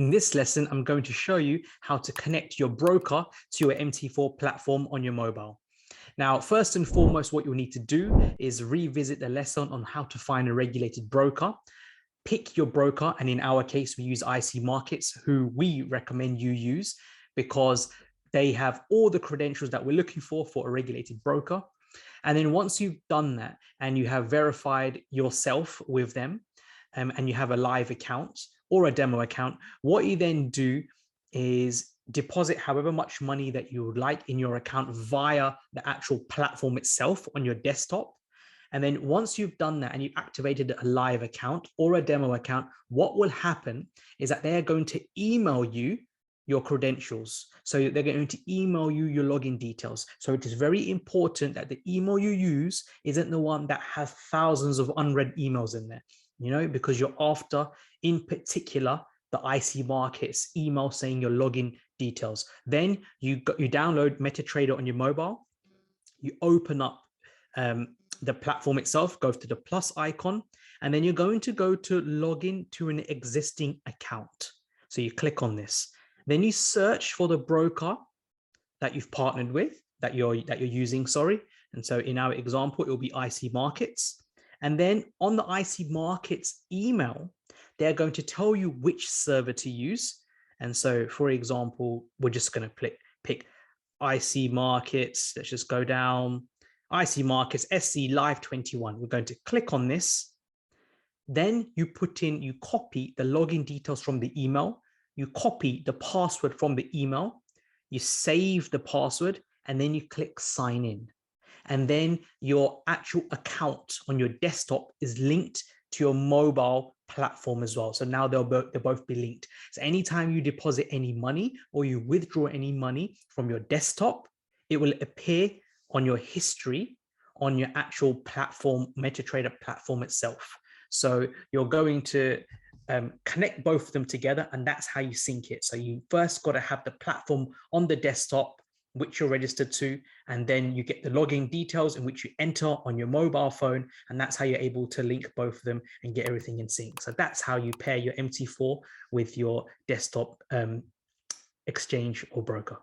In this lesson, I'm going to show you how to connect your broker to your MT4 platform on your mobile. Now, first and foremost, what you'll need to do is revisit the lesson on how to find a regulated broker. Pick your broker, and in our case, we use IC Markets, who we recommend you use because they have all the credentials that we're looking for a regulated broker. And then once you've done that and you have verified yourself with them, and you have a live account or a demo account, what you then do is deposit however much money that you would like in your account via the actual platform itself on your desktop. And then once you've done that and you've activated a live account or a demo account, what will happen is that they're going to email you your credentials. So they're going to email you your login details. So it is very important that the email you use isn't the one that has thousands of unread emails in there, because you're after, in particular, the IC Markets email saying your login details. Then you download MetaTrader on your mobile, you open up the platform itself, go to the plus icon, and then you're going to go to login to an existing account. So you click on this. Then you search for the broker that you've partnered with, that you're using, sorry. And so in our example, it will be IC Markets. And then on the IC Markets email, they're going to tell you which server to use. And so, for example, we're just going to pick IC Markets. Let's just go down. IC Markets SC Live 21. We're going to click on this. Then you copy the login details from the email. You copy the password from the email. You save the password, and then you click sign in. And then your actual account on your desktop is linked to your mobile platform as well. So now they'll both be linked. So anytime you deposit any money or you withdraw any money from your desktop, it will appear on your history on your actual platform, MetaTrader platform itself. So you're going to connect both of them together, and that's how you sync it. So you first got to have the platform on the desktop, which you're registered to, and then you get the login details in which you enter on your mobile phone, and that's how you're able to link both of them and get everything in sync. So that's how you pair your MT4 with your desktop exchange or broker.